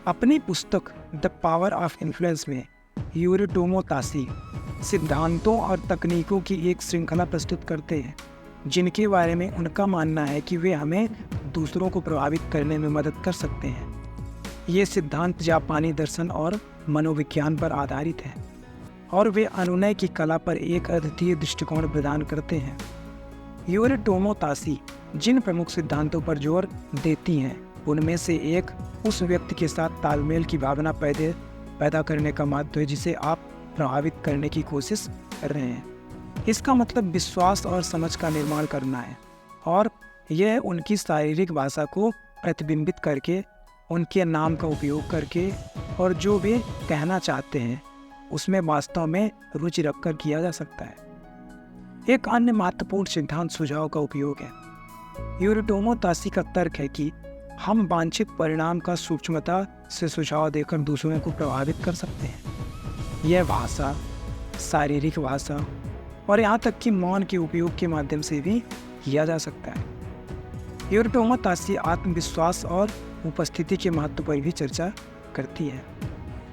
अपनी पुस्तक the power of influence में योरिटोमो ताशी सिद्धांतों और तकनीकों की एक श्रृंखला प्रस्तुत करते हैं जिनके बारे में उनका मानना है कि वे हमें दूसरों को प्रभावित करने में मदद कर सकते हैं। ये सिद्धांत जापानी दर्शन और मनोविज्ञान पर आधारित हैं और वे अनुनय की कला पर एक अद्वितीय दृष्टिकोण प्रदान करते हैं। योरिटोमो ताशी जिन प्रमुख सिद्धांतों पर जोर देती हैं उनमें से एक उस व्यक्ति के साथ तालमेल की भावना पैदा करने का माध्यम है जिसे आप प्रभावित करने की कोशिश कर रहे हैं। इसका मतलब विश्वास और समझ का निर्माण करना है और यह उनकी शारीरिक भाषा को प्रतिबिंबित करके, उनके नाम का उपयोग करके और जो वे कहना चाहते हैं उसमें वास्तव में रुचि रखकर किया जा सकता है। एक अन्य महत्वपूर्ण सिद्धांत सुझाव का उपयोग है। योरिटोमो ताशी का तर्क है कि हम वांछित परिणाम का सूक्ष्मता से सुझाव देकर दूसरों को प्रभावित कर सकते हैं। यह भाषा, शारीरिक भाषा और यहाँ तक कि मौन के उपयोग के माध्यम से भी किया जा सकता है। योरिटोमो ताशी आत्मविश्वास और उपस्थिति के महत्व पर भी चर्चा करती है।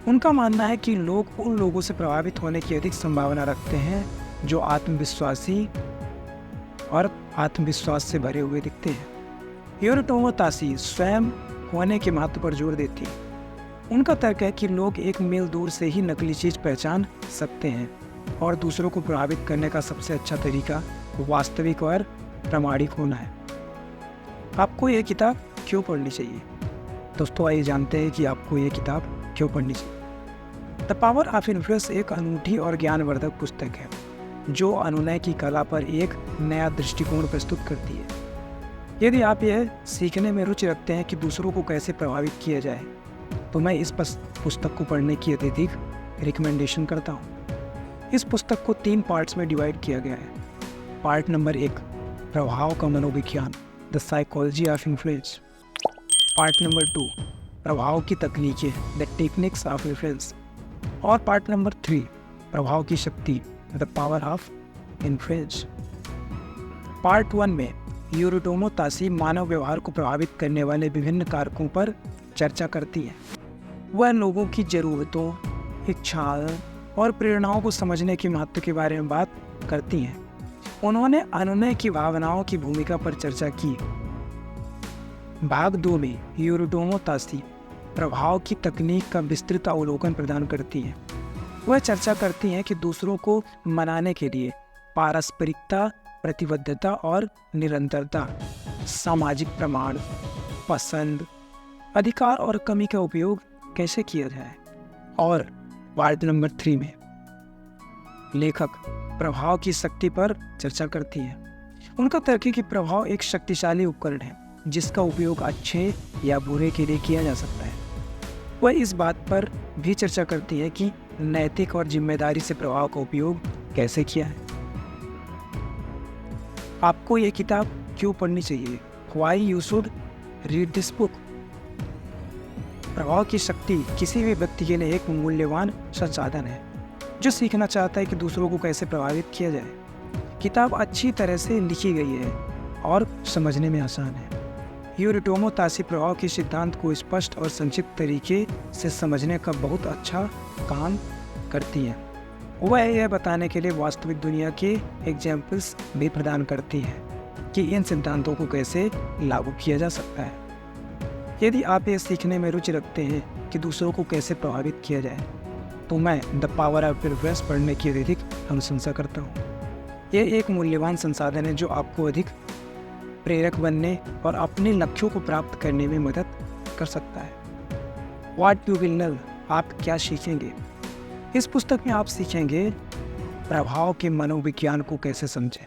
उनका मानना है कि लोग उन लोगों से प्रभावित होने की अधिक संभावना रखते हैं जो आत्मविश्वासी और आत्मविश्वास से भरे हुए दिखते हैं। योरिटोमो ताशी स्वयं होने के महत्व पर जोर देती है। उनका तर्क है कि लोग एक मील दूर से ही नकली चीज पहचान सकते हैं और दूसरों को प्रभावित करने का सबसे अच्छा तरीका वास्तविक और प्रामाणिक होना है। आपको यह किताब क्यों पढ़नी चाहिए? दोस्तों, आइए जानते हैं कि आपको यह किताब क्यों पढ़नी चाहिए। द पावर ऑफ इन्फ्लुएंस एक अनूठी और ज्ञानवर्धक पुस्तक है जो अनुनय की कला पर एक नया दृष्टिकोण प्रस्तुत करती है। यदि आप यह सीखने में रुचि रखते हैं कि दूसरों को कैसे प्रभावित किया जाए तो मैं इस पुस्तक को पढ़ने की अत्यधिक रिकमेंडेशन करता हूँ। इस पुस्तक को 3 पार्ट्स में डिवाइड किया गया है। पार्ट नंबर 1, प्रभाव का मनोविज्ञान, the psychology of influence. Part number 2, प्रभाव की तकनीकें, द टेक्निक्स ऑफ इन्फ्लुएंस। और पार्ट नंबर 3, प्रभाव की शक्ति, the power of influence. Part 1 में योरिटोमो ताशी मानव व्यवहार को प्रभावित करने वाले विभिन्न कारकों पर चर्चा करती है। वह लोगों की ज़रूरतों, इच्छाओं और प्रेरणाओं को समझने के महत्व के बारे में बात करती हैं। उन्होंने अनुनय की भावनाओं की भूमिका पर चर्चा की। भाग 2 में योरिटोमो ताशी प्रभाव की तकनीक का विस्तृत अवलोकन प्रदान करती हैं। वह चर्चा करती हैं कि दूसरों को मनाने के लिए पारस्परिकता, प्रतिबद्धता और निरंतरता, सामाजिक प्रमाण, पसंद, अधिकार और कमी का उपयोग कैसे किया जाए। और पार्ट नंबर 3 में लेखक प्रभाव की शक्ति पर चर्चा करती है। उनका तर्क है कि प्रभाव एक शक्तिशाली उपकरण है जिसका उपयोग अच्छे या बुरे के लिए किया जा सकता है। वह इस बात पर भी चर्चा करती है कि नैतिक और जिम्मेदारी से प्रभाव का उपयोग कैसे किया है। आपको यह किताब क्यों पढ़नी चाहिए? Why you should read this book? प्रभाव की शक्ति किसी भी व्यक्ति के लिए एक मूल्यवान संसाधन है जो सीखना चाहता है कि दूसरों को कैसे प्रभावित किया जाए। किताब अच्छी तरह से लिखी गई है और समझने में आसान है। योरिटोमो ताशी प्रभाव के सिद्धांत को स्पष्ट और संक्षिप्त तरीके से समझने का बहुत अच्छा काम करती है। वह यह बताने के लिए वास्तविक दुनिया के एग्जाम्पल्स भी प्रदान करती है कि इन सिद्धांतों को कैसे लागू किया जा सकता है। यदि आप ये सीखने में रुचि रखते हैं कि दूसरों को कैसे प्रभावित किया जाए तो मैं द पावर ऑफ इन्फ्लुएंस पढ़ने की अधिक अनुशंसा करता हूँ। यह एक मूल्यवान संसाधन है जो आपको अधिक प्रेरक बनने और अपने लक्ष्यों को प्राप्त करने में मदद कर सकता है। व्हाट यू विल लर्न, आप क्या सीखेंगे? इस पुस्तक में आप सीखेंगे प्रभाव के मनोविज्ञान को कैसे समझें,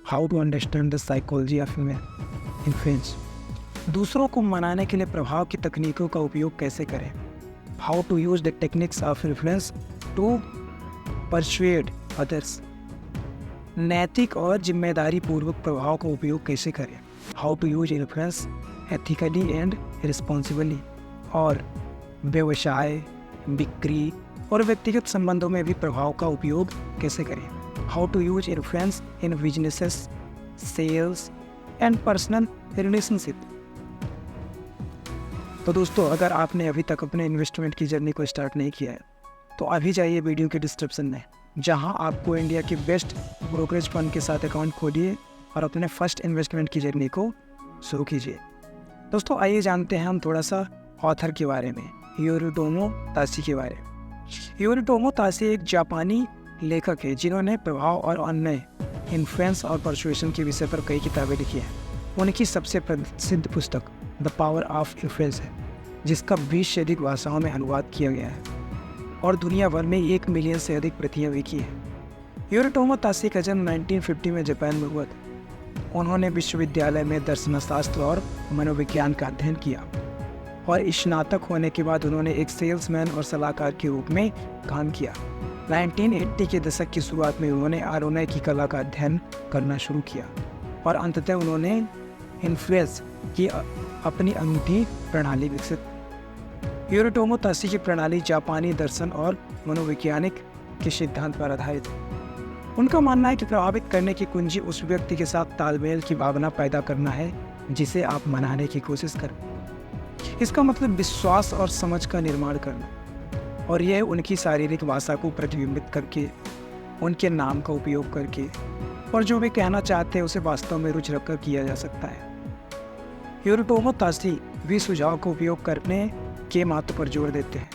how to understand the psychology of influence, दूसरों को मनाने के लिए प्रभाव की तकनीकों का उपयोग कैसे करें, how to use the techniques of influence to persuade others, नैतिक और जिम्मेदारी पूर्वक प्रभाव का उपयोग कैसे करें, how to use influence ethically and responsibly, और व्यवसाय, बिक्री और व्यक्तिगत संबंधों में भी प्रभाव का उपयोग कैसे करें, how to use influence in businesses, sales and personal relationship. तो दोस्तों, अगर आपने अभी तक अपने इन्वेस्टमेंट की जर्नी को स्टार्ट नहीं किया है तो अभी जाइए वीडियो के डिस्क्रिप्शन में, जहां आपको इंडिया के बेस्ट ब्रोकरेज फंड के साथ अकाउंट खोलिए और अपने फर्स्ट इन्वेस्टमेंट की जर्नी को शुरू कीजिए। दोस्तों, आइए जानते हैं हम थोड़ा सा ऑथर के बारे में, योरिटोमो ताशी के बारे में। योरिटोमो ताशी एक जापानी लेखक है जिन्होंने प्रभाव और अन्य इन्फ्लुएंस और परसुएशन के विषय पर कई किताबें लिखी हैं। उनकी सबसे प्रसिद्ध पुस्तक द पावर ऑफ इन्फ्लुएंस है, जिसका 20 से अधिक भाषाओं में अनुवाद किया गया है और दुनिया भर में 1 मिलियन से अधिक प्रतियां बिकी हैं। योरिटोमो ताशी का जन्म 1950 में जापान में हुआ था। उन्होंने विश्वविद्यालय में दर्शनशास्त्र और मनोविज्ञान का अध्ययन किया और स्नातक होने के बाद उन्होंने एक सेल्समैन और सलाहकार के रूप में काम किया। 1980 के दशक की शुरुआत में उन्होंने अभिनय की कला का अध्ययन करना शुरू किया और अंततः उन्होंने इन्फ्लुएंस की अपनी अनूठी प्रणाली विकसित। योरिटोमो ताशी की प्रणाली जापानी दर्शन और मनोवैज्ञानिक के सिद्धांत पर आधारित है। उनका मानना है कि प्रभावित करने की कुंजी उस व्यक्ति के साथ तालमेल की भावना पैदा करना है जिसे आप मनाने की कोशिश करें। इसका मतलब विश्वास और समझ का निर्माण करना, और यह उनकी शारीरिक भाषा को प्रतिबिंबित करके, उनके नाम का उपयोग करके और जो वे कहना चाहते हैं उसे वास्तव में रुचि रखकर किया जा सकता है। योरिटोमो ताशी भी सुझाव का उपयोग करने के महत्व पर जोर देते हैं।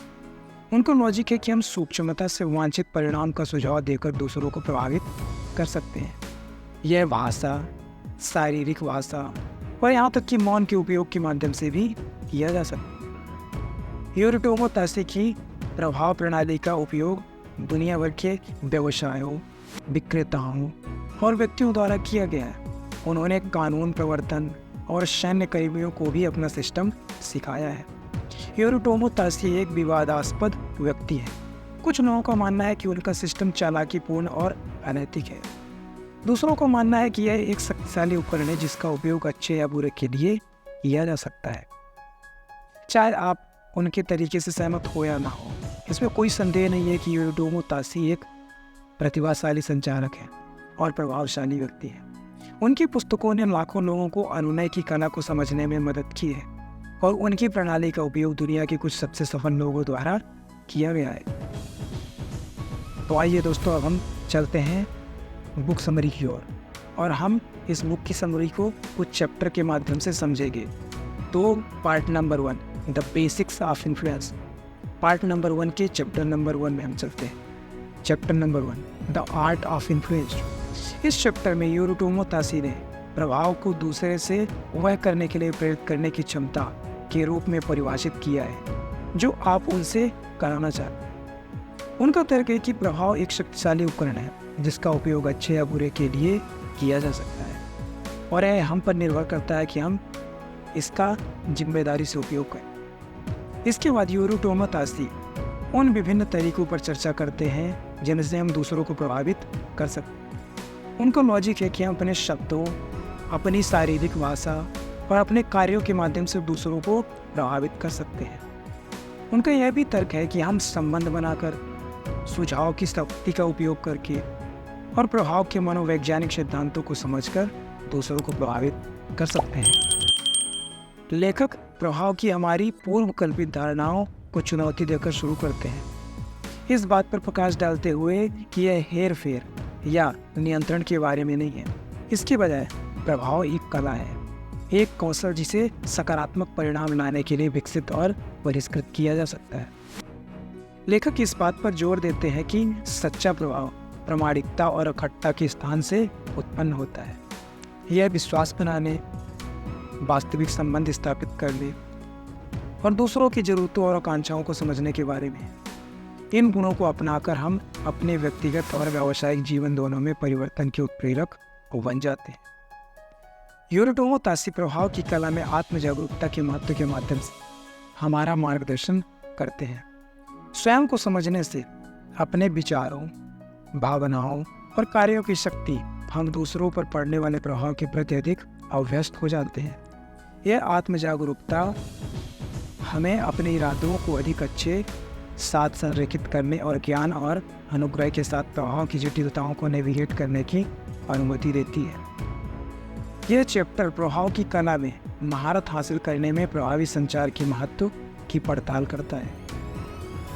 उनका लॉजिक है कि हम सूक्ष्मता से वांछित परिणाम का सुझाव देकर दूसरों को प्रभावित कर सकते हैं। यह भाषा, शारीरिक भाषा और यहाँ तक कि मौन के उपयोग के माध्यम से भी किया जा सकता है। योरिटोमो ताशी की प्रभाव प्रणाली का उपयोग दुनिया भर के व्यवसायों, विक्रेताओं और व्यक्तियों द्वारा किया गया है। उन्होंने कानून प्रवर्तन और सैन्य कर्मियों को भी अपना सिस्टम सिखाया है। योरिटोमो ताशी एक विवादास्पद व्यक्ति है। कुछ लोगों का मानना है कि उनका सिस्टम चालाकीपूर्ण और अनैतिक है। दूसरों का मानना है कि यह एक शक्तिशाली उपकरण है जिसका उपयोग अच्छे या बुरे के लिए किया जा सकता है। चाहे आप उनके तरीके से सहमत हो या ना हो, इसमें कोई संदेह नहीं है कि योरिटोमो ताशी एक प्रतिभाशाली संचारक है और प्रभावशाली व्यक्ति है। उनकी पुस्तकों ने लाखों लोगों को अनुनय की कला को समझने में मदद की है और उनकी प्रणाली का उपयोग दुनिया के कुछ सबसे सफल लोगों द्वारा किया गया है। तो आइए दोस्तों, अब हम चलते हैं बुक समरी की ओर और हम इस बुक की समरी को कुछ चैप्टर के माध्यम से समझेंगे। तो part number 1, the basics of influence. Part number 1 के चैप्टर नंबर 1 में हम चलते हैं। Chapter number 1, the art of influence. इस चैप्टर में योरिटोमो ताशी ने प्रभाव को दूसरे से वह करने के लिए प्रेरित करने की क्षमता के रूप में परिभाषित किया है जो आप उनसे कराना चाहते हैं। उनका तर्क है कि प्रभाव एक शक्तिशाली उपकरण है जिसका उपयोग अच्छे या बुरे के लिए किया जा सकता है और यह हम पर निर्भर करता है कि हम इसका जिम्मेदारी से उपयोग करें। इसके बाद योरिटोमो ताशी उन विभिन्न तरीकों पर चर्चा करते हैं जिनसे हम दूसरों को प्रभावित कर सकते हैं। उनका लॉजिक है कि हम अपने शब्दों, अपनी शारीरिक भाषा और अपने कार्यों के माध्यम से दूसरों को प्रभावित कर सकते हैं। उनका यह भी तर्क है कि हम संबंध बनाकर, सुझाव की शक्ति का उपयोग करके और प्रभाव के मनोवैज्ञानिक सिद्धांतों को समझकर दूसरों को प्रभावित कर सकते हैं। लेखक प्रभाव की हमारी पूर्व कल्पित धारणाओं को चुनौती देकर शुरू करते हैं, इस बात पर प्रकाश डालते हुए कि यह हेर-फेर या नियंत्रण के बारे में नहीं है। इसके बजाय प्रभाव एक कला है, एक कौशल जिसे सकारात्मक परिणाम लाने के लिए विकसित और परिष्कृत किया जा सकता है। लेखक इस बात पर जोर देते हैं कि सच्चा प्रभाव प्रामाणिकता और अखंडता के स्थान से उत्पन्न होता है। यह विश्वास बनाने, वास्तविक संबंध स्थापित करने और दूसरों की जरूरतों और आकांक्षाओं को समझने के बारे में। इन गुणों को अपनाकर हम अपने व्यक्तिगत और व्यावसायिक जीवन दोनों में परिवर्तन के उत्प्रेरक बन जाते हैं। योरिटोमो ताशी प्रभाव की कला में आत्म जागरूकता के महत्व के माध्यम से हमारा मार्गदर्शन करते हैं। स्वयं को समझने से अपने विचारों, भावनाओं और कार्यों की शक्ति हम दूसरों पर पड़ने वाले प्रभाव के प्रति अधिक अभ्यस्त हो जाते हैं। यह आत्म जागरूकता हमें अपने इरादों को अधिक अच्छे साथ संरेखित करने और ज्ञान और अनुग्रह के साथ प्रभाव की जटिलताओं को नेविगेट करने की अनुमति देती है। यह चैप्टर प्रभाव की कला में महारत हासिल करने में प्रभावी संचार के महत्व की पड़ताल करता है।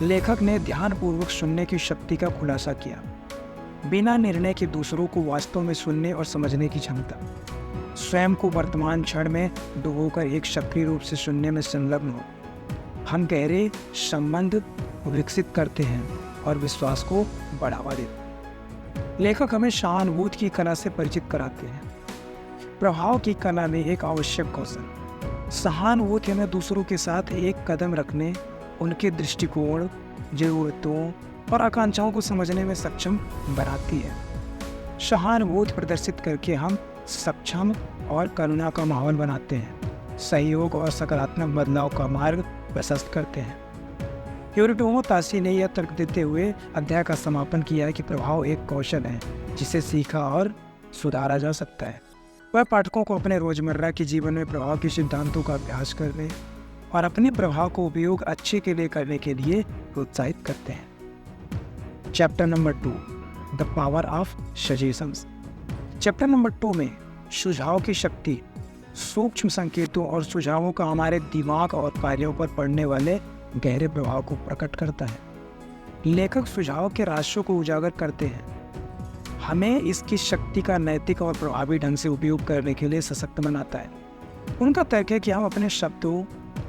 लेखक ने ध्यानपूर्वक सुनने की शक्ति का खुलासा किया। बिना निर्णय के दूसरों को वास्तव में सुनने और समझने की क्षमता, स्वयं को वर्तमान क्षण में डुबोकर एक सक्रिय रूप से सुनने में संलग्न हो, हम गहरे संबंध विकसित करते हैं और विश्वास को बढ़ावा देते हैं। लेखक हमें सहानुभूति की कला से परिचित कराते हैं। प्रभाव की कला में एक आवश्यक कौशल सहानुभूति हमें दूसरों के साथ एक कदम रखने, उनके दृष्टिकोण, जरूरतों और आकांक्षाओं को समझने में सक्षम बनाती है। सहानुभूति प्रदर्शित करके हम सक्षम और करुणा का माहौल बनाते हैं, सहयोग और सकारात्मक बदलाव का मार्ग प्रशस्त करते हैं। योरिटोमो ताशी ने यह तर्क देते हुए अध्याय का समापन किया है कि प्रभाव एक कौशल है जिसे सीखा और सुधारा जा सकता है। वह पाठकों को अपने रोजमर्रा के जीवन में प्रभाव के सिद्धांतों का अभ्यास करने और अपने प्रभाव को उपयोग अच्छे के लिए करने के लिए प्रोत्साहित करते हैं। Chapter number 2, the power of suggestions. Chapter number 2 में सुझाव की शक्ति, सूक्ष्म संकेतों और सुझावों का हमारे दिमाग और कार्यों पर पड़ने वाले गहरे प्रभाव को प्रकट करता है। लेखक सुझाव के रहस्यों को उजागर करते हैं, हमें इसकी शक्ति का नैतिक और प्रभावी ढंग से उपयोग करने के लिए सशक्त बनाता है। उनका तर्क है कि हम अपने शब्दों,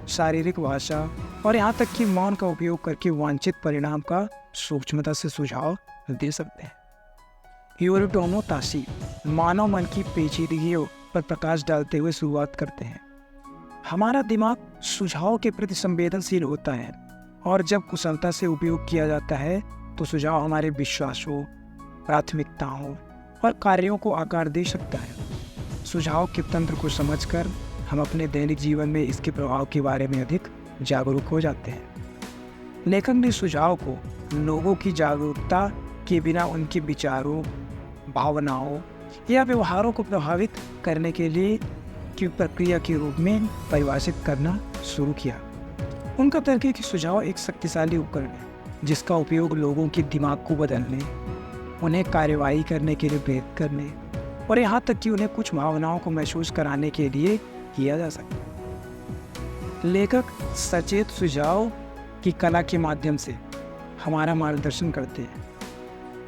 शारीरिक भाषा और यहाँ तक कि मौन का उपयोग करके वांछित परिणाम का सूक्ष्मता से सुझाव दे सकते हैं। योरिटोमो ताशी मानव मन की पेचीदगियों पर प्रकाश डालते हुए शुरुआत करते हैं। हमारा दिमाग सुझाव के प्रति संवेदनशील होता है और जब कुशलता से उपयोग किया जाता है तो सुझाव हमारे विश्वासों, प्राथमिकताओं और कार्यों को आकार दे सकता है। सुझाव के तंत्र को समझकर हम अपने दैनिक जीवन में इसके प्रभाव के बारे में अधिक जागरूक हो जाते हैं। लेखक ने सुझाव को लोगों की जागरूकता के बिना उनके विचारों, भावनाओं या व्यवहारों को प्रभावित करने के लिए की प्रक्रिया के रूप में परिभाषित करना शुरू किया। उनका तर्क है कि सुझाव एक शक्तिशाली उपकरण है जिसका उपयोग लोगों के दिमाग को बदलने, उन्हें कार्यवाही करने के लिए प्रेरित करने और यहाँ तक कि उन्हें कुछ भावनाओं को महसूस कराने के लिए किया जा सकता है। लेखक सचेत सुझाव की कला के माध्यम से हमारा मार्गदर्शन करते हैं।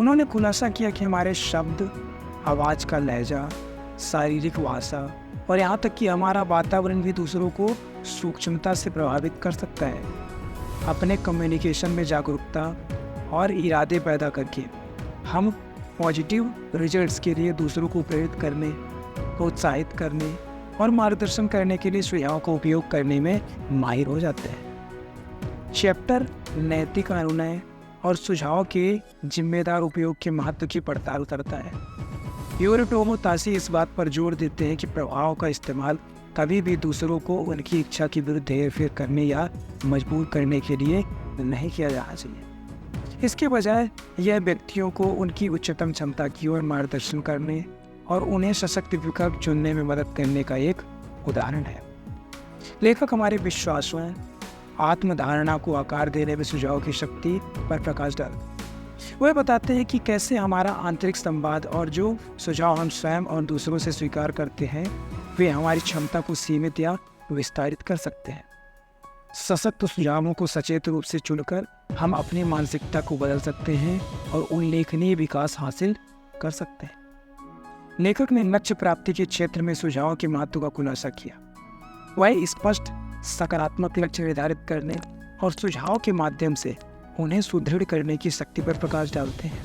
उन्होंने खुलासा किया कि हमारे शब्द, आवाज़ का लहजा, शारीरिक भाषा और यहाँ तक कि हमारा वातावरण भी दूसरों को सूक्ष्मता से प्रभावित कर सकता है। अपने कम्युनिकेशन में जागरूकता और इरादे पैदा करके हम पॉजिटिव रिजल्ट्स के लिए दूसरों को प्रेरित करने, प्रोत्साहित करने और मार्गदर्शन करने के लिए सुझाव का उपयोग करने में माहिर हो जाते हैं। चैप्टर नैतिक अनुनय और सुझाव के जिम्मेदार उपयोग के महत्व की पड़ताल करता है। योरिटोमो ताशी इस बात पर जोर देते हैं कि प्रभाव का इस्तेमाल कभी भी दूसरों को उनकी इच्छा के विरुद्ध हेरफेर करने या मजबूर करने के लिए नहीं किया जाना चाहिए। इसके बजाय यह व्यक्तियों को उनकी उच्चतम क्षमता की ओर मार्गदर्शन करने और उन्हें सशक्त विकल्प चुनने में मदद करने का एक उदाहरण है। लेखक हमारे विश्वासों, आत्मधारणा को आकार देने में सुझाव की शक्ति पर प्रकाश डालते हैं। वह बताते हैं कि कैसे हमारा आंतरिक संवाद और जो सुझाव हम स्वयं और दूसरों से स्वीकार करते हैं वे हमारी क्षमता को सीमित या विस्तारित कर सकते हैं। सशक्त सुझावों को सचेत रूप से चुनकर हम अपनी मानसिकता को बदल सकते हैं और उल्लेखनीय विकास हासिल कर सकते हैं। लेखक ने लक्ष्य प्राप्ति के क्षेत्र में सुझाव के महत्व का खुलासा किया। वह स्पष्ट सकारात्मक लक्ष्य निर्धारित करने और सुझाव के माध्यम से उन्हें सुदृढ़ करने की शक्ति पर प्रकाश डालते हैं।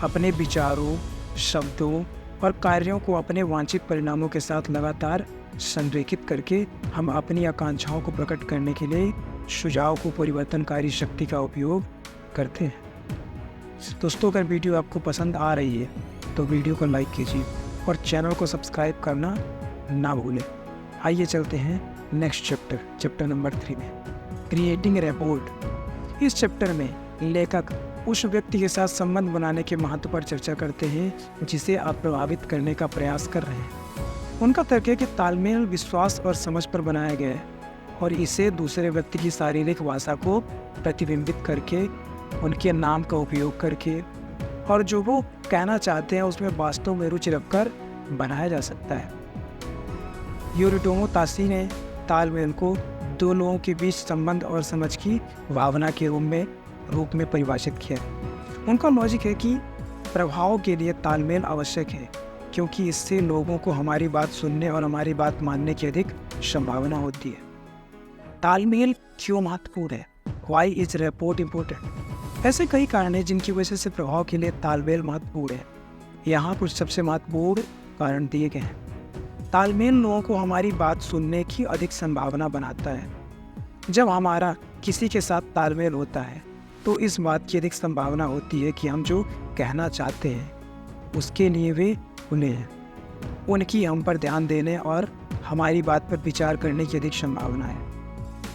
अपने विचारों, शब्दों और कार्यों को अपने वांछित परिणामों के साथ लगातार संरेखित करके हम अपनी आकांक्षाओं को प्रकट करने के लिए सुझाव को परिवर्तनकारी शक्ति का उपयोग करते हैं। दोस्तों, अगर वीडियो आपको पसंद आ रही है तो वीडियो को लाइक कीजिए और चैनल को सब्सक्राइब करना ना भूलें। आइए चलते हैं नेक्स्ट चैप्टर नंबर 3 में, क्रिएटिंग रैपोर्ट। इस चैप्टर में लेखक उस व्यक्ति के साथ संबंध बनाने के महत्व पर चर्चा करते हैं जिसे आप प्रभावित करने का प्रयास कर रहे हैं। उनका तर्क है कि तालमेल विश्वास और समझ पर बनाया गया है और इसे दूसरे व्यक्ति की शारीरिक भाषा को प्रतिबिंबित करके, उनके नाम का उपयोग करके और जो वो कहना चाहते हैं उसमें वास्तव में रुचि रखकर बनाया जा सकता है। योरिटोमो ताशी ने तालमेल को दो लोगों के बीच संबंध और समझ की भावना के रूप में परिभाषित किया है। उनका लॉजिक है कि प्रभाव के लिए तालमेल आवश्यक है, क्योंकि इससे लोगों को हमारी बात सुनने और हमारी बात मानने की अधिक संभावना होती है। तालमेल क्यों महत्वपूर्ण है? Why is rapport important? ऐसे कई कारण हैं जिनकी वजह से प्रभाव के लिए तालमेल महत्वपूर्ण है। यहाँ कुछ सबसे महत्वपूर्ण कारण दिए गए हैं। तालमेल लोगों को हमारी बात सुनने की अधिक संभावना बनाता है। जब हमारा किसी के साथ तालमेल होता है तो इस बात की अधिक संभावना होती है कि हम जो कहना चाहते हैं उसके लिए वे खुले हैं। उनकी हम पर ध्यान देने और हमारी बात पर विचार करने की अधिक संभावना है।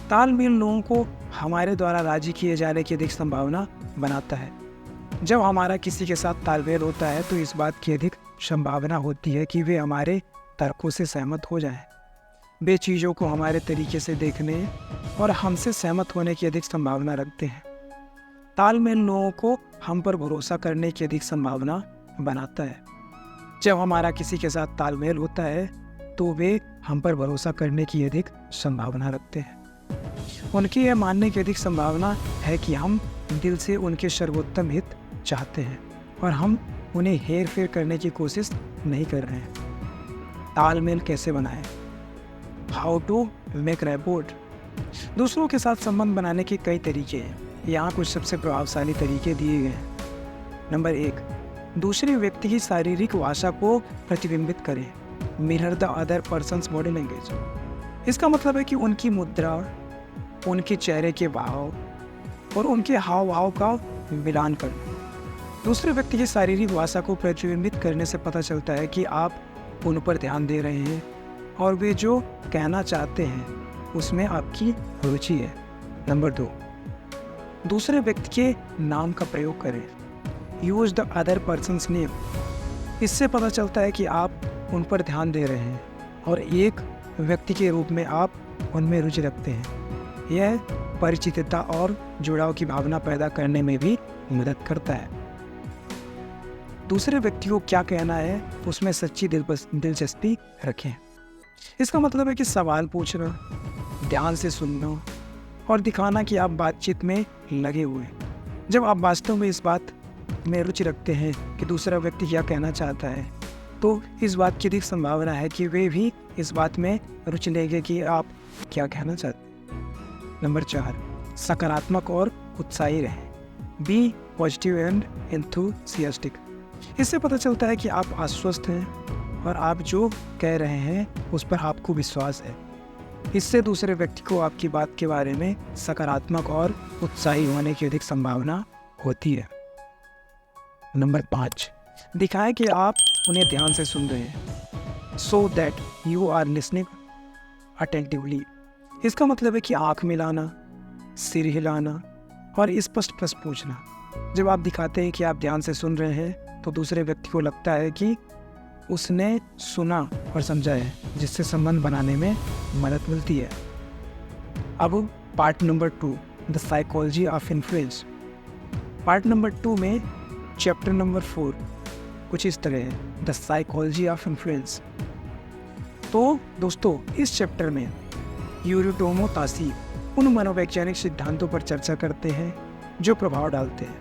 तालमेल लोगों को हमारे द्वारा राजी किए जाने की अधिक संभावना बनाता है। जब हमारा किसी के साथ तालमेल होता है तो इस बात की अधिक संभावना होती है कि वे हमारे तर्कों से सहमत हो जाएं। वे चीज़ों को हमारे तरीके से देखने और हमसे सहमत होने की अधिक संभावना रखते हैं। तालमेल लोगों को हम पर भरोसा करने की अधिक संभावना बनाता है। जब हमारा किसी के साथ तालमेल होता है तो वे हम पर भरोसा करने की अधिक संभावना रखते हैं। उनकी यह मानने की अधिक संभावना है कि हम दिल से उनके सर्वोत्तम हित चाहते हैं और हम उन्हें हेर फेर करने की कोशिश नहीं कर रहे हैं। तालमेल कैसे बनाएं? How to make rapport. दूसरों के साथ संबंध बनाने के कई तरीके हैं। यहाँ कुछ सबसे प्रभावशाली तरीके दिए गए हैं। नंबर 1, दूसरे व्यक्ति की शारीरिक भाषा को प्रतिबिंबित करें। Mirror the other persons body language. इसका मतलब है कि उनकी मुद्रा, उनके चेहरे के भाव और उनके हाव भाव का मिलान करना। दूसरे व्यक्ति की शारीरिक भाषा को प्रतिबिंबित करने से पता चलता है कि आप उन पर ध्यान दे रहे हैं और वे जो कहना चाहते हैं उसमें आपकी रुचि है। नंबर 2, दूसरे व्यक्ति के नाम का प्रयोग करें। Use the other persons name. इससे पता चलता है कि आप उन पर ध्यान दे रहे हैं और एक व्यक्ति के रूप में आप उनमें रुचि रखते हैं। यह परिचितता और जुड़ाव की भावना पैदा करने में भी मदद करता है। दूसरे व्यक्ति को क्या कहना है उसमें सच्ची दिलचस्पी रखें। इसका मतलब है कि सवाल पूछना, ध्यान से सुनना और दिखाना कि आप बातचीत में लगे हुए हैं। जब आप वास्तव में इस बात में रुचि रखते हैं कि दूसरा व्यक्ति क्या कहना चाहता है तो इस बात की अधिक संभावना है कि वे भी इस बात में रुचि लेंगे कि आप क्या कहना चाहते हैं। नंबर 4, सकारात्मक और उत्साही रहें। Be positive and enthusiastic. इससे पता चलता है कि आप आश्वस्त हैं और आप जो कह रहे हैं उस पर आपको विश्वास है। इससे दूसरे व्यक्ति को आपकी बात के बारे में सकारात्मक और उत्साही होने की अधिक संभावना होती है। नंबर 5, दिखाएं कि आप उन्हें ध्यान से सुन रहे हैं। So that you are listening attentively. इसका मतलब है कि आँख मिलाना, सिर हिलाना और स्पष्ट प्रश्न पूछना। जब आप दिखाते हैं कि आप ध्यान से सुन रहे हैं तो दूसरे व्यक्ति को लगता है कि उसने सुना और समझा है, जिससे संबंध बनाने में मदद मिलती है। अब part number 2, the psychology of influence. Part number 2 में चैप्टर नंबर 4 कुछ इस तरह है, द साइकोलॉजी ऑफ इन्फ्लुएंस। तो दोस्तों, इस चैप्टर में योरिटोमो ताशी उन मनोवैज्ञानिक सिद्धांतों पर चर्चा करते हैं जो प्रभाव डालते हैं।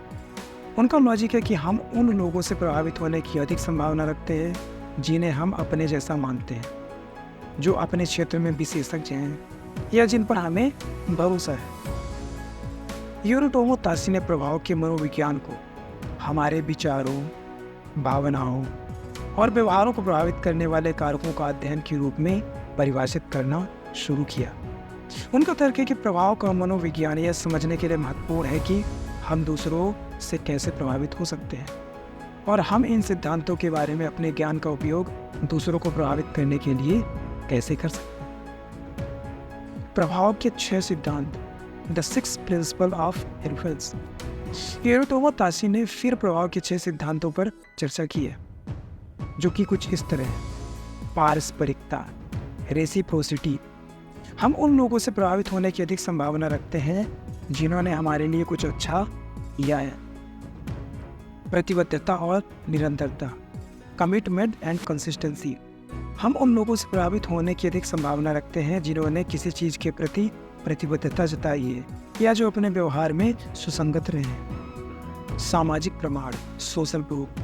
उनका लॉजिक है कि हम उन लोगों से प्रभावित होने की अधिक संभावना रखते हैं जिन्हें हम अपने जैसा मानते हैं, जो अपने क्षेत्र में विशेषज्ञ हैं या जिन पर हमें भरोसा है। योरिटोमो ताशी ने प्रभाव के मनोविज्ञान को हमारे विचारों, भावनाओं और व्यवहारों को प्रभावित करने वाले कारकों का अध्ययन के रूप में परिभाषित करना शुरू किया। उनका तर्क है कि प्रभाव का मनोविज्ञान यह समझने के लिए महत्वपूर्ण है कि हम दूसरों से कैसे प्रभावित हो सकते हैं और हम इन सिद्धांतों के बारे में अपने ज्ञान का उपयोग दूसरों को प्रभावित करने के लिए कैसे कर सकते हैं। प्रभाव के 6 सिद्धांत, द 6 प्रिंसिपल ऑफ इन्फ्लुएंस। योरिटोमो ताशी ने फिर प्रभाव के 6 सिद्धांतों पर चर्चा की है, जो कि कुछ इस तरह है। पारस्परिकता, रेसिप्रोसिटी। हम उन लोगों से प्रभावित होने की अधिक संभावना रखते हैं जिन्होंने हमारे लिए कुछ अच्छा किया है। प्रतिबद्धता और निरंतरता, कमिटमेंट एंड कंसिस्टेंसी। हम उन लोगों से प्रभावित होने की अधिक संभावना रखते हैं जिन्होंने किसी चीज़ के प्रति प्रतिबद्धता जताई है या जो अपने व्यवहार में सुसंगत रहे हैं। सामाजिक प्रमाण, सोशल प्रूफ।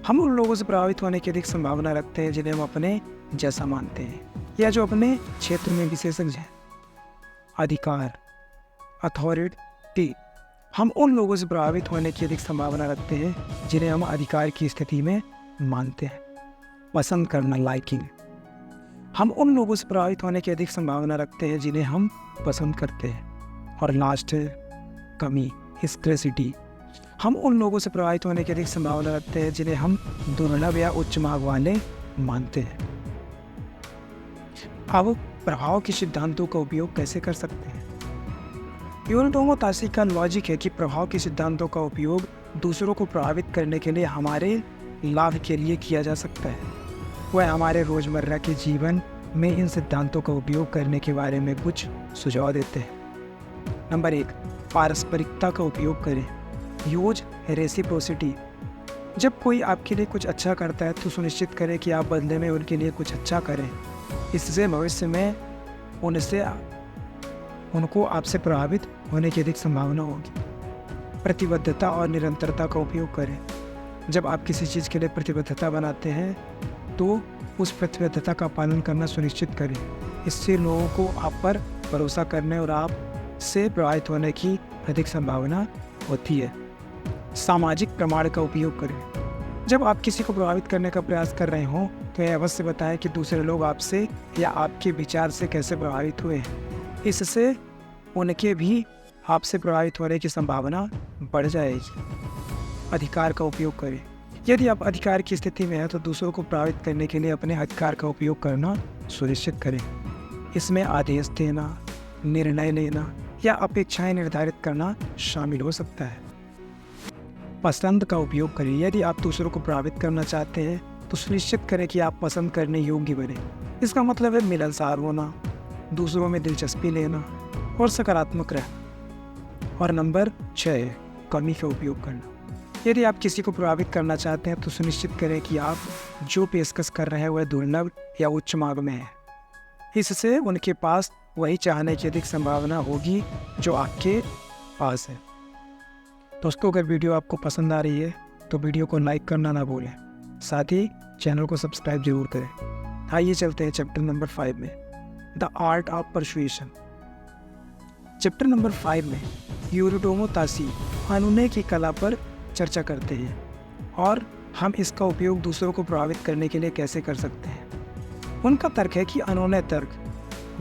हम उन लोगों से प्रभावित होने की अधिक संभावना रखते हैं जिन्हें हम अपने जैसा मानते हैं या जो अपने क्षेत्र में विशेषज्ञ हैं। अधिकार, अथॉरिटी। हम उन लोगों से प्रभावित होने की अधिक संभावना रखते हैं जिन्हें हम अधिकार की स्थिति में मानते हैं। पसंद करना, लाइकिंग। हम उन लोगों से प्रभावित होने की अधिक संभावना रखते हैं जिन्हें हम पसंद करते हैं। और लास्ट है कमी, स्कैर्सिटी। हम उन लोगों से प्रभावित होने की अधिक संभावना रखते हैं जिन्हें हम दुर्लभ या उच्च मांग वाले मानते हैं। अब प्रभाव के सिद्धांतों का उपयोग कैसे कर सकते हैं? यूरोटोमो ताशी का लॉजिक है कि प्रभाव के सिद्धांतों का उपयोग दूसरों को प्रभावित करने के लिए हमारे लाभ के लिए किया जा सकता है। वह हमारे रोजमर्रा के जीवन में इन सिद्धांतों का उपयोग करने के बारे में कुछ सुझाव देते हैं। नंबर 1, पारस्परिकता का उपयोग करें। Use reciprocity. जब कोई आपके लिए कुछ अच्छा करता है तो सुनिश्चित करें कि आप बदले में उनके लिए कुछ अच्छा करें। इससे भविष्य में उनको आपसे प्रभावित होने की अधिक संभावना होगी। प्रतिबद्धता और निरंतरता का उपयोग करें। जब आप किसी चीज़ के लिए प्रतिबद्धता बनाते हैं तो उस प्रतिबद्धता का पालन करना सुनिश्चित करें। इससे लोगों को आप पर भरोसा करने और आप से प्रभावित होने की अधिक संभावना होती है। सामाजिक प्रमाण का उपयोग करें। जब आप किसी को प्रभावित करने का प्रयास कर रहे हों तो यह अवश्य बताएं कि दूसरे लोग आपसे या आपके विचार से कैसे प्रभावित हुए हैं। इससे उनके भी आपसे प्रभावित होने की संभावना बढ़ जाएगी। अधिकार का उपयोग करें। यदि आप अधिकार की स्थिति में हैं तो दूसरों को प्रभावित करने के लिए अपने अधिकार का उपयोग करना सुनिश्चित करें। इसमें आदेश देना, निर्णय लेना या अपेक्षाएं निर्धारित करना शामिल हो सकता है। पसंद का उपयोग करें। यदि आप दूसरों को प्रभावित करना चाहते हैं तो सुनिश्चित करें कि आप पसंद करने योग्य बने। इसका मतलब है मिलनसार होना, दूसरों में दिलचस्पी लेना और सकारात्मक रहना। और नंबर 6, कमी का उपयोग करना। यदि आप किसी को प्रभावित करना चाहते हैं तो सुनिश्चित करें कि आप जो पेशकश कर रहे हैं वह दुर्लभ या उच्च मांग में है। इससे उनके पास वही चाहने की अधिक संभावना होगी जो आपके पास है। दोस्तों, अगर वीडियो आपको पसंद आ रही है तो वीडियो को लाइक करना ना भूलें, साथ ही चैनल को सब्सक्राइब जरूर करें। आइए चलते हैं चैप्टर नंबर 5 में, the art of persuasion. Chapter number 5 में यूरोटोमो ताशी अनुनय की कला पर चर्चा करते हैं और हम इसका उपयोग दूसरों को प्रभावित करने के लिए कैसे कर सकते हैं। उनका तर्क है कि अनुनय तर्क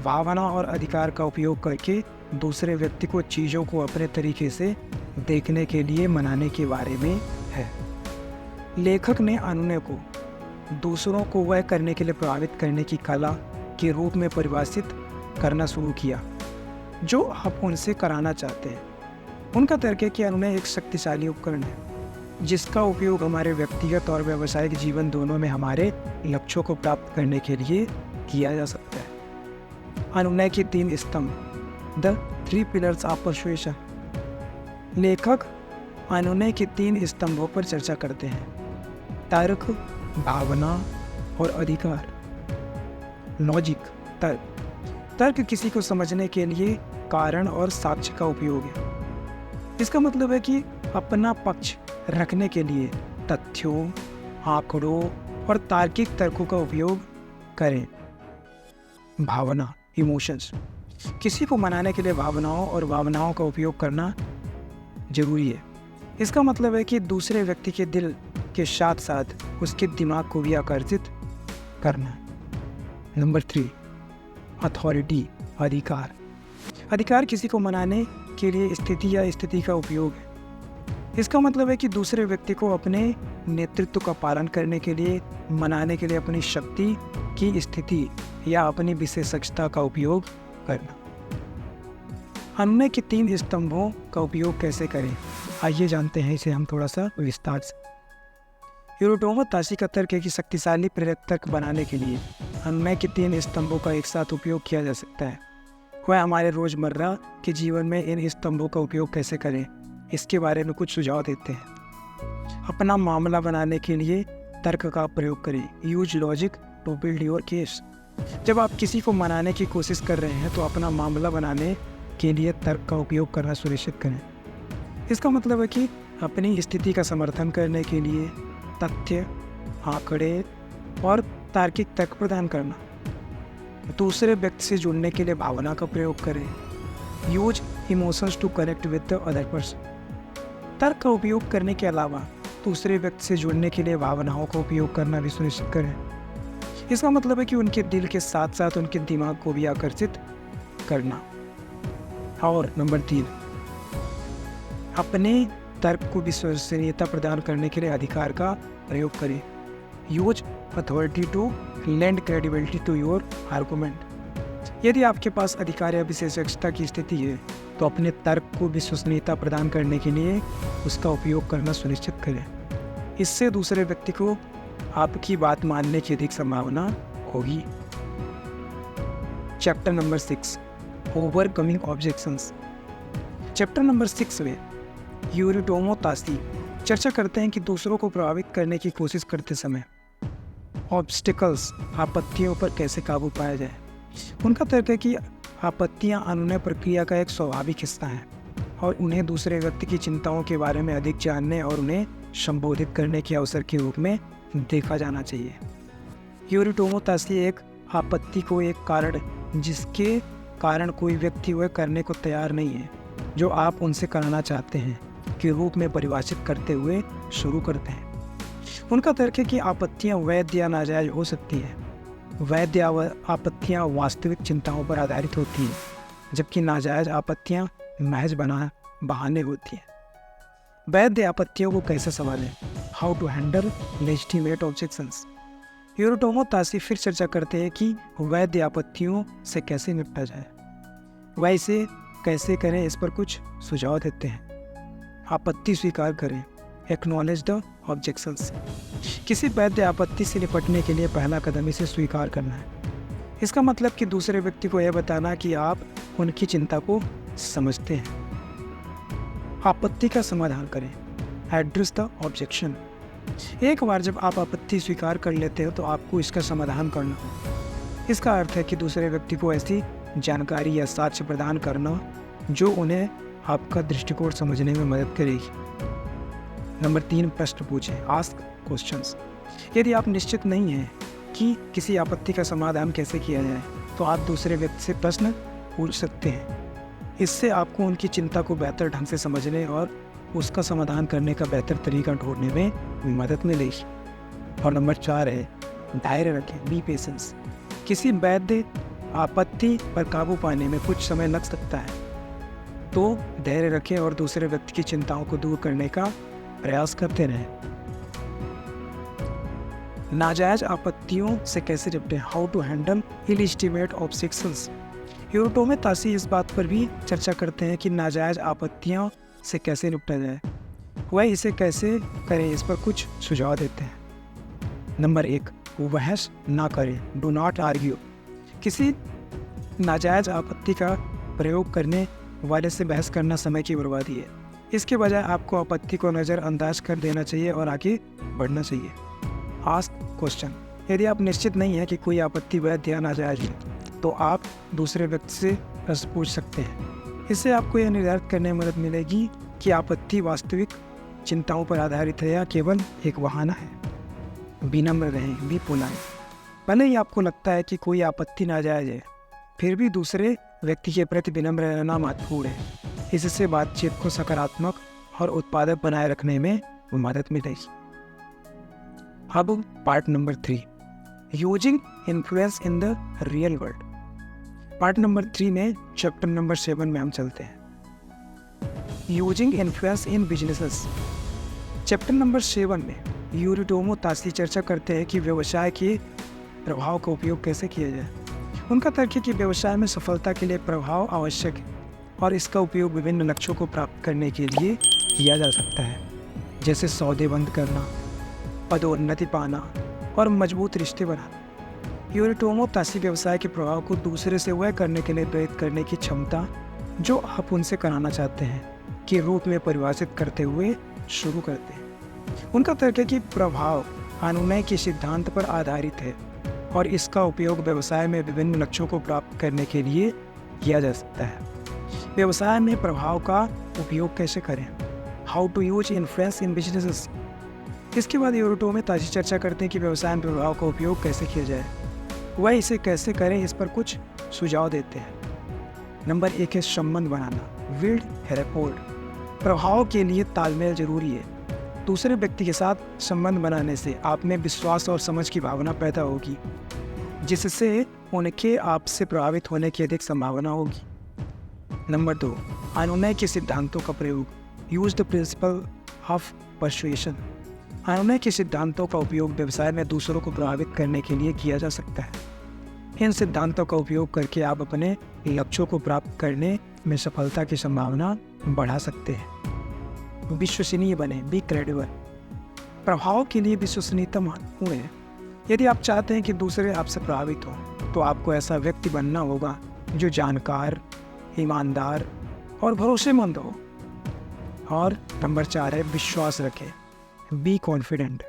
भावना और अधिकार का उपयोग करके दूसरे व्यक्ति को चीज़ों को अपने तरीके से देखने के लिए मनाने के बारे में है। लेखक ने अनुनय को दूसरों को वह करने के लिए प्रभावित करने की कला के रूप में परिभाषित करना शुरू किया जो आप उनसे कराना चाहते हैं। उनका तर्क है कि अनुनय एक शक्तिशाली उपकरण है जिसका उपयोग हमारे व्यक्तिगत और व्यावसायिक जीवन दोनों में हमारे लक्ष्यों को प्राप्त करने के लिए किया जा सकता है। अनुनय के 3 स्तंभ, द 3 पिलर्स ऑफ परसुएशन। लेखक अनुनय के 3 स्तंभों पर चर्चा करते हैं, तर्क, भावना और अधिकार। लॉजिक, तर्क किसी को समझने के लिए कारण और साक्ष्य का उपयोग है। इसका मतलब है कि अपना पक्ष रखने के लिए तथ्यों, आंकड़ों और तार्किक तर्कों का उपयोग करें। भावना, इमोशंस। किसी को मनाने के लिए भावनाओं का उपयोग करना जरूरी है। इसका मतलब है कि दूसरे व्यक्ति के दिल के साथ साथ उसके दिमाग को भी आकर्षित करना। नंबर 3, अथॉरिटी, अधिकार। अधिकार किसी को मनाने के लिए स्थिति या स्थिति का उपयोग है। इसका मतलब है कि दूसरे व्यक्ति को अपने नेतृत्व का पालन करने के लिए मनाने के लिए अपनी शक्ति की स्थिति या अपनी विशेषज्ञता का उपयोग करना। अनुनय के 3 स्तंभों का उपयोग कैसे करें, आइए जानते हैं इसे हम थोड़ा सा विस्तार से। यूरोटोमो ताशी का तर्क है कि शक्तिशाली प्रेरक तर्क बनाने के लिए अनुनय के 3 स्तंभों का एक साथ उपयोग किया जा सकता है। वह हमारे रोजमर्रा के जीवन में इन स्तंभों का उपयोग कैसे करें, इसके बारे में कुछ सुझाव देते हैं। अपना मामला बनाने के लिए तर्क का प्रयोग करें। Use logic to build your case. जब आप किसी को मनाने की कोशिश कर रहे हैं तो अपना मामला बनाने के लिए तर्क का उपयोग करना सुनिश्चित करें। इसका मतलब है कि अपनी स्थिति का समर्थन करने के लिए तथ्य, आंकड़े और तार्किक तर्क प्रदान करना। दूसरे व्यक्ति से जुड़ने के लिए भावना का प्रयोग करें। Use emotions to connect with the other person. तर्क का उपयोग करने के अलावा दूसरे व्यक्ति से जुड़ने के लिए भावनाओं का उपयोग करना भी सुनिश्चित करें। इसका मतलब है कि उनके दिल के साथ साथ उनके दिमाग को भी आकर्षित करना। और नंबर 3, अपने तर्क को विश्वसनीयता प्रदान करने के लिए अधिकार का प्रयोग करें। Use authority to lend credibility to your argument. यदि आपके पास अधिकार या विशेषज्ञता की स्थिति है तो अपने तर्क को विश्वसनीयता प्रदान करने के लिए उसका उपयोग करना सुनिश्चित करें। इससे दूसरे व्यक्ति को आपकी बात मानने की अधिक संभावना होगी। Chapter number 6, overcoming objections. Chapter number 6 में यूरिटोमो ताशी चर्चा करते हैं कि दूसरों को प्रभावित करने की कोशिश करते समय ऑब्स्टिकल्स, आपत्तियों पर कैसे काबू पाया जाए। उनका तर्क है कि आपत्तियां अनुनय प्रक्रिया का एक स्वाभाविक हिस्सा हैं और उन्हें दूसरे व्यक्ति की चिंताओं के बारे में अधिक जानने और उन्हें संबोधित करने के अवसर के रूप में देखा जाना चाहिए। यूरिटोमो ताशी एक आपत्ति को एक कारण जिसके कारण कोई व्यक्ति वह करने को तैयार नहीं है जो आप उनसे कराना चाहते हैं के रूप में परिभाषित करते हुए शुरू करते हैं। उनका तर्क है कि आपत्तियां वैध या नाजायज हो सकती हैं। वैध आपत्तियां वास्तविक चिंताओं पर आधारित होती हैं, जबकि नाजायज आपत्तियां महज बहाने होती हैं। वैध आपत्तियों को कैसे संभालें, how to handle legitimate objections. Yoritomo Tashi फिर चर्चा करते हैं कि वैध आपत्तियों से कैसे निपटा जाए, वह इसे कैसे करें, इस पर कुछ सुझाव देते हैं। आपत्ति स्वीकार करें, एक्नॉलेज द ऑब्जेक्शंस। किसी वैध आपत्ति से निपटने के लिए पहला कदम इसे स्वीकार करना है। इसका मतलब कि दूसरे व्यक्ति को यह बताना कि आप उनकी चिंता को समझते हैं। आपत्ति का समाधान करें, एड्रेस द ऑब्जेक्शन। एक बार जब आप आपत्ति स्वीकार कर लेते हो तो आपको इसका समाधान करना हो। इसका अर्थ है कि दूसरे व्यक्ति को ऐसी जानकारी या साक्ष्य प्रदान करना जो उन्हें आपका दृष्टिकोण समझने में मदद करेगी। नंबर 3, प्रश्न पूछें, आस्क क्वेश्चंस। यदि आप निश्चित नहीं हैं कि किसी आपत्ति का समाधान कैसे किया जाए तो आप दूसरे व्यक्ति से प्रश्न पूछ सकते हैं। इससे आपको उनकी चिंता को बेहतर ढंग से समझने और उसका समाधान करने का बेहतर तरीका ढूंढने में मदद मिलेगी। और नंबर 4 है, धैर्य रखें, बी पेशेंस। किसी वैध आपत्ति पर काबू पाने में कुछ समय लग सकता है, तो धैर्य रखें और दूसरे व्यक्ति की चिंताओं को दूर करने का प्रयास करते रहें। नाजायज आपत्तियों से कैसे निपटें, how to handle illegitimate objections. Yoritomo Tashi इस बात पर भी चर्चा करते हैं कि नाजायज आपत्तियों से कैसे निपटा जाए, वह इसे कैसे करें, इस पर कुछ सुझाव देते हैं। नंबर 1, बहस ना करें, डू नॉट आर्ग्यू। किसी नाजायज आपत्ति का प्रयोग करने वाले से बहस करना समय की बर्बादी है। इसके बजाय आपको आपत्ति को नज़रअंदाज कर देना चाहिए और आगे बढ़ना चाहिए। Ask question. यदि आप निश्चित नहीं हैं कि कोई आपत्ति वैध या नाजायज है तो आप दूसरे व्यक्ति से प्रश्न पूछ सकते हैं। इससे आपको यह निर्धारित करने में मदद मिलेगी कि आपत्ति वास्तविक चिंताओं पर आधारित है या केवल एक बहाना है। विनम्र रहें, बी पोलाइट। भले ही आपको लगता है कि कोई आपत्ति नाजायज है, फिर भी दूसरे व्यक्ति के प्रति विनम्र रहना महत्वपूर्ण है। इससे बातचीत को सकारात्मक और उत्पादक बनाए रखने में मदद मिलेगी। अब part number 3, using influence in the real world. Part number 3 में चैप्टर नंबर 7 में हम चलते हैं, using influence in businesses. Chapter number 7 में यूरिटोमो ताशी चर्चा करते हैं कि व्यवसाय के प्रभाव का उपयोग कैसे किया जाए। उनका तर्क है कि व्यवसाय में सफलता के लिए प्रभाव आवश्यक है और इसका उपयोग विभिन्न लक्ष्यों को प्राप्त करने के लिए किया जा सकता है, जैसे सौदे बंद करना, पदोन्नति पाना और मजबूत रिश्ते बनाना। यूरिटोमो ताशी व्यवसाय के प्रभाव को दूसरे से वह करने के लिए प्रेरित करने की क्षमता जो आप उनसे कराना चाहते हैं के रूप में परिभाषित करते हुए शुरू करते हैं। उनका तर्क है कि प्रभाव अनुनय के सिद्धांत पर आधारित है और इसका उपयोग व्यवसाय में विभिन्न लक्ष्यों को प्राप्त करने के लिए किया जा सकता है। व्यवसाय में प्रभाव का उपयोग कैसे करें? How to use influence in businesses. इसके बाद यूरो 2 में ताज़ी चर्चा करते हैं कि व्यवसाय में प्रभाव का उपयोग कैसे किया जाए, वह इसे कैसे करें, इस पर कुछ सुझाव देते हैं। नंबर 1 है संबंध बनाना, बिल्ड रैपोर्ट। प्रभाव के लिए तालमेल जरूरी है। दूसरे व्यक्ति के साथ संबंध बनाने से आप में विश्वास और समझ की भावना पैदा होगी, जिससे उनके आपसे प्रभावित होने की अधिक संभावना होगी। नंबर 2, अनुनय के सिद्धांतों का प्रयोग, use the principle of persuasion. अनुनय के सिद्धांतों का उपयोग व्यवसाय में दूसरों को प्रभावित करने के लिए किया जा सकता है। इन सिद्धांतों का उपयोग करके आप अपने लक्ष्यों को प्राप्त करने में सफलता की संभावना बढ़ा सकते हैं। विश्वसनीय बने, बी क्रेडिबल। प्रभाव के लिए विश्वसनीयता महत्वपूर्ण है। यदि आप चाहते हैं कि दूसरे आपसे प्रभावित हों, तो आपको ऐसा व्यक्ति बनना होगा जो जानकार, ईमानदार और भरोसेमंद हो। और नंबर 4 है विश्वास रखें, बी कॉन्फिडेंट।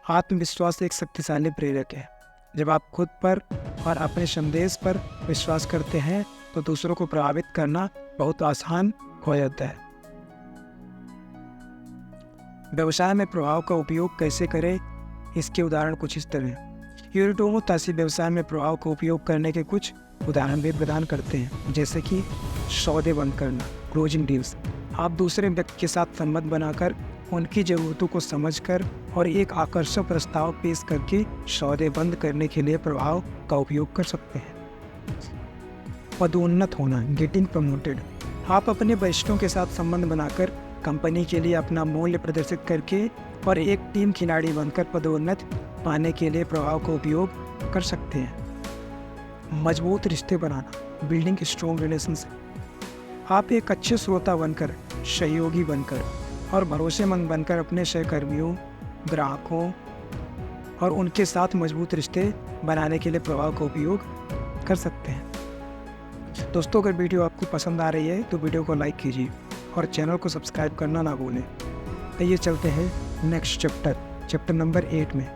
आत्मविश्वास एक शक्तिशाली प्रेरक है। जब आप खुद पर और अपने संदेश पर विश्वास करते हैं तो दूसरों को प्रभावित करना बहुत आसान हो जाता है। व्यवसाय में प्रभाव का उपयोग कैसे करें, इसके उदाहरण कुछ इस तरह। यूरो तासी व्यवसाय में प्रभाव का उपयोग करने के कुछ उदाहरण भी प्रदान करते हैं, जैसे कि सौदे बंद करना, क्लोजिंग डील्स। आप दूसरे व्यक्ति के साथ संबंध बनाकर, उनकी ज़रूरतों को समझकर और एक आकर्षक प्रस्ताव पेश करके सौदे बंद करने के लिए प्रभाव का उपयोग कर सकते हैं। पदोन्नत होना, गेटिंग प्रमोटेड। आप अपने वरिष्ठों के साथ संबंध बनाकर, कंपनी के लिए अपना मूल्य प्रदर्शित करके और एक टीम खिलाड़ी बनकर पदोन्नत पाने के लिए प्रभाव का उपयोग कर सकते हैं। मजबूत रिश्ते बनाना, बिल्डिंग स्ट्रॉन्ग रिलेशनशिप। आप एक अच्छे श्रोता बनकर, सहयोगी बनकर और भरोसेमंद बनकर अपने सहकर्मियों, ग्राहकों और उनके साथ मजबूत रिश्ते बनाने के लिए प्रभाव का उपयोग कर सकते हैं। दोस्तों, अगर वीडियो आपको पसंद आ रही है तो वीडियो को लाइक कीजिए और चैनल को सब्सक्राइब करना ना भूलें। आइए चलते हैं नेक्स्ट चैप्टर नंबर 8 में,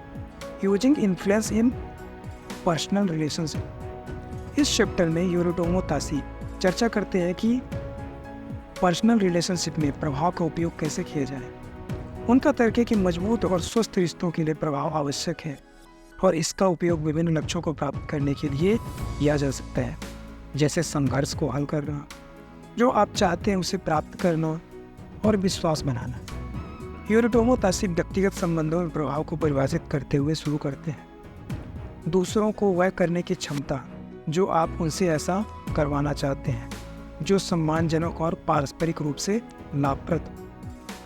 using influence in personal relationship. इस चैप्टर में यूरो तासी चर्चा करते हैं कि पर्सनल रिलेशनशिप में प्रभाव का उपयोग कैसे किया जाए। उनका तर्क है कि मजबूत और स्वस्थ रिश्तों के लिए प्रभाव आवश्यक है और इसका उपयोग विभिन्न लक्ष्यों को प्राप्त करने के लिए किया जा सकता है, जैसे संघर्ष को हल करना, जो आप चाहते हैं उसे प्राप्त करना और विश्वास बनाना। यूरो तासी व्यक्तिगत संबंधों में प्रभाव को परिभाषित करते हुए शुरू करते हैं। दूसरों को वह करने की क्षमता जो आप उनसे ऐसा करवाना चाहते हैं, जो सम्मानजनक और पारस्परिक रूप से लाभप्रद।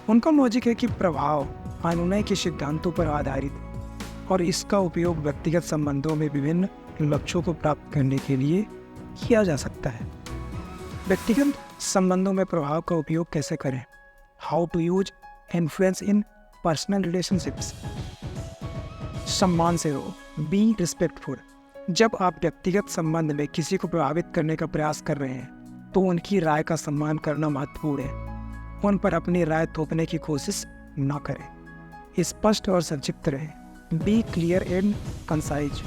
उनका लॉजिक है कि प्रभाव अनुनय के सिद्धांतों पर आधारित और इसका उपयोग व्यक्तिगत संबंधों में विभिन्न लक्ष्यों को प्राप्त करने के लिए किया जा सकता है। व्यक्तिगत संबंधों में प्रभाव का उपयोग कैसे करें? How to use influence in personal relationships. सम्मान से रहो, बी रिस्पेक्टफुल। जब आप व्यक्तिगत संबंध में किसी को प्रभावित करने का प्रयास कर रहे हैं तो उनकी राय का सम्मान करना महत्वपूर्ण है। उन पर अपनी राय थोपने की कोशिश न करें। स्पष्ट और संक्षिप्त रहें, बी क्लियर एंड कंसाइज।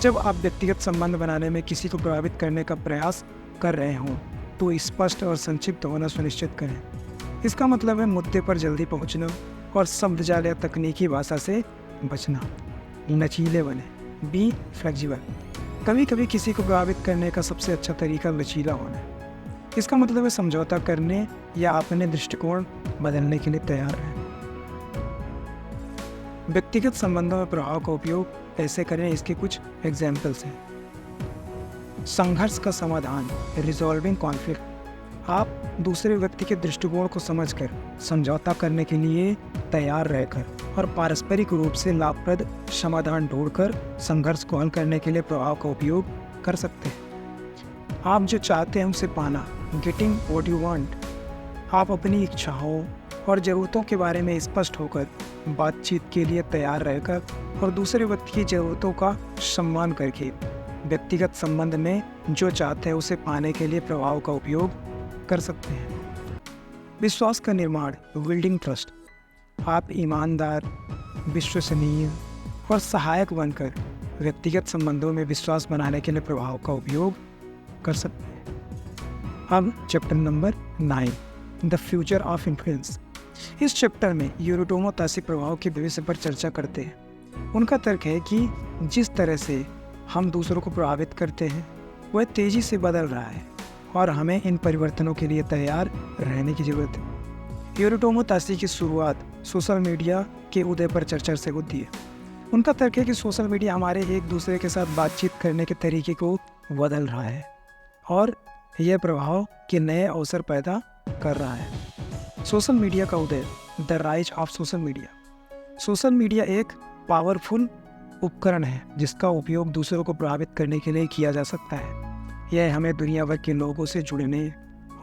जब आप व्यक्तिगत संबंध बनाने में किसी को प्रभावित करने का प्रयास कर रहे हों तो स्पष्ट और संक्षिप्त होना सुनिश्चित करें। इसका मतलब है मुद्दे पर जल्दी पहुंचना और शब्दजाल या तकनीकी भाषा से बचना। लचीले बने, बी फ्लेक्सिबल। कभी कभी किसी को प्रभावित करने का सबसे अच्छा तरीका लचीला होना है। इसका मतलब है समझौता करने या अपने दृष्टिकोण बदलने के लिए तैयार है। व्यक्तिगत संबंधों में प्रभाव का उपयोग कैसे करें, इसके कुछ एग्जाम्पल्स हैं। संघर्ष का समाधान, रिजॉल्विंग कॉन्फ्लिक्ट। आप दूसरे व्यक्ति के दृष्टिकोण को समझकर समझौता करने के लिए तैयार रहकर और पारस्परिक रूप से लाभप्रद समाधान ढूंढकर संघर्ष को हल करने के लिए प्रभाव का उपयोग कर सकते हैं। आप जो चाहते हैं उसे पाना, गेटिंग व्हाट यू वांट। आप अपनी इच्छाओं और ज़रूरतों के बारे में स्पष्ट होकर बातचीत के लिए तैयार रहकर और दूसरे व्यक्ति की ज़रूरतों का सम्मान करके व्यक्तिगत संबंध में जो चाहते हैं उसे पाने के लिए प्रभाव का उपयोग कर सकते हैं। विश्वास का निर्माण, बिल्डिंग ट्रस्ट। आप ईमानदार, विश्वसनीय और सहायक बनकर व्यक्तिगत संबंधों में विश्वास बनाने के लिए प्रभाव का उपयोग कर सकते हैं। अब chapter number 9, the future of influence. इस चैप्टर में यूरोटोमो ताशी प्रभाव के भविष्य पर चर्चा करते हैं। उनका तर्क है कि जिस तरह से हम दूसरों को प्रभावित करते हैं वह तेज़ी से बदल रहा है और हमें इन परिवर्तनों के लिए तैयार रहने की ज़रूरत है। यूरोटोमो ताशी की शुरुआत सोशल मीडिया के उदय पर चर्चा से होती है। उनका तर्क है कि सोशल मीडिया हमारे एक दूसरे के साथ बातचीत करने के तरीके को बदल रहा है और यह प्रभाव के नए अवसर पैदा कर रहा है। सोशल मीडिया का उदय, the rise of social media. Social media एक पावरफुल उपकरण है जिसका उपयोग दूसरों को प्रभावित करने के लिए किया जा सकता है। यह हमें दुनिया भर के लोगों से जुड़ने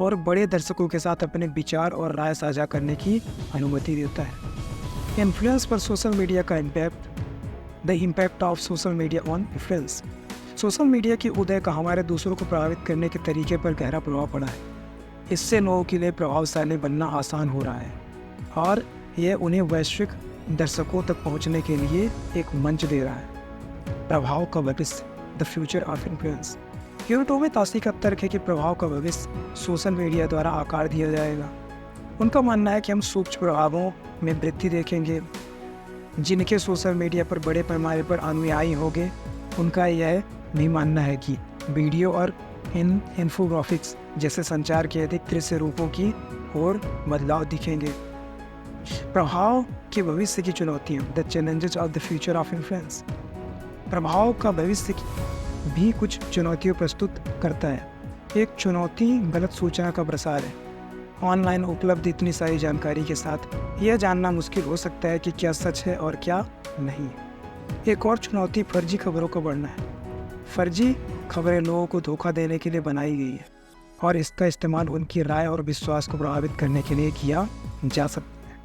और बड़े दर्शकों के साथ अपने विचार और राय साझा करने की अनुमति देता है। इन्फ्लुएंस पर सोशल मीडिया का impact, the impact of social media on influence. Social media के उदय का हमारे दूसरों को प्रभावित करने के तरीके पर गहरा प्रभाव पड़ा है। इससे लोगों के लिए प्रभावशाली बनना आसान हो रहा है और यह उन्हें वैश्विक दर्शकों तक पहुंचने के लिए एक मंच दे रहा है। प्रभाव का भविष्य, the future of influence. Yoritomo Tashi का तर्क है कि प्रभाव का भविष्य सोशल मीडिया द्वारा आकार दिया जाएगा। उनका मानना है कि हम सूक्ष्म प्रभावों में वृद्धि देखेंगे जिनके सोशल मीडिया पर बड़े पैमाने पर अनुयायी होंगे। उनका यह भी मानना है कि वीडियो और इन्फोग्राफिक्स जैसे संचार के अधिक दृश्य रूपों की ओर बदलाव दिखेंगे। प्रभाव के भविष्य की चुनौतियाँ, the challenges of the future of influence. प्रभाव का भविष्य भी कुछ चुनौतियाँ प्रस्तुत करता है। एक चुनौती गलत सूचना का प्रसार है। ऑनलाइन उपलब्ध इतनी सारी जानकारी के साथ यह जानना मुश्किल हो सकता है कि क्या सच है और क्या नहीं। एक और चुनौती फर्जी खबरों का बढ़ना है। फर्जी खबरें लोगों को धोखा देने के लिए बनाई गई है और इसका इस्तेमाल उनकी राय और विश्वास को प्रभावित करने के लिए किया जा सकता है।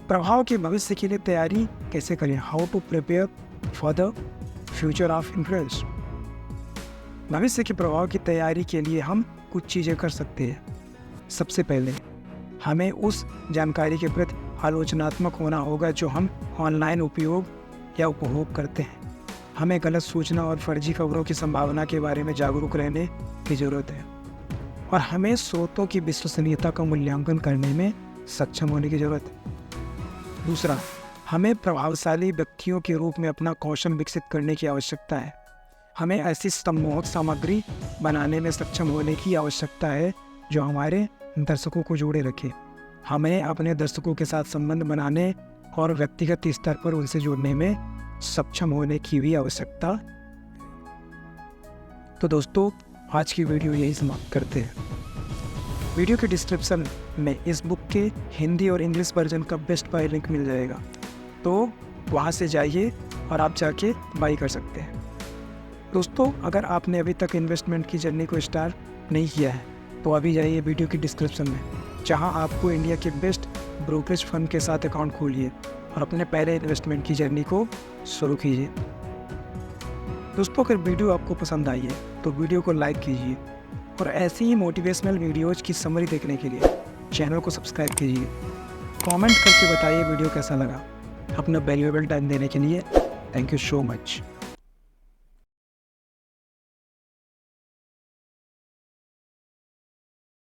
प्रभाव के भविष्य के लिए तैयारी कैसे करें, how to prepare for the future of influence. भविष्य के प्रभाव की तैयारी के लिए हम कुछ चीज़ें कर सकते हैं। सबसे पहले हमें उस जानकारी के प्रति आलोचनात्मक होना होगा जो हम ऑनलाइन उपयोग या उपभोग करते हैं। हमें गलत सूचना और फर्जी खबरों की संभावना के बारे में जागरूक रहने की ज़रूरत है और हमें स्रोतों की विश्वसनीयता का मूल्यांकन करने में सक्षम होने की ज़रूरत है। दूसरा, हमें प्रभावशाली व्यक्तियों के रूप में अपना कौशल विकसित करने की आवश्यकता है। हमें ऐसी सम्मोहक सामग्री बनाने में सक्षम होने की आवश्यकता है जो हमारे दर्शकों को जोड़े रखे। हमें अपने दर्शकों के साथ संबंध बनाने और व्यक्तिगत स्तर पर उनसे जुड़ने में सक्षम होने की भी आवश्यकता। तो दोस्तों, आज की वीडियो यही समाप्त करते हैं। वीडियो के डिस्क्रिप्शन में इस बुक के हिंदी और इंग्लिश वर्जन का बेस्ट बाय लिंक मिल जाएगा, तो वहाँ से जाइए और आप जाके बाई कर सकते हैं। दोस्तों, अगर आपने अभी तक इन्वेस्टमेंट की जर्नी को स्टार्ट नहीं किया है तो अभी जाइए वीडियो की डिस्क्रिप्शन में, जहां आपको इंडिया के बेस्ट ब्रोकरेज फंड के साथ अकाउंट खोलिए और अपने पहले इन्वेस्टमेंट की जर्नी को शुरू कीजिए। दोस्तों, अगर वीडियो आपको पसंद आई है तो वीडियो को लाइक कीजिए और ऐसी ही मोटिवेशनल वीडियोज़ की समरी देखने के लिए चैनल को सब्सक्राइब कीजिए। कमेंट करके बताइए वीडियो कैसा लगा। अपना वैल्यूएबल टाइम देने के लिए थैंक यू सो मच।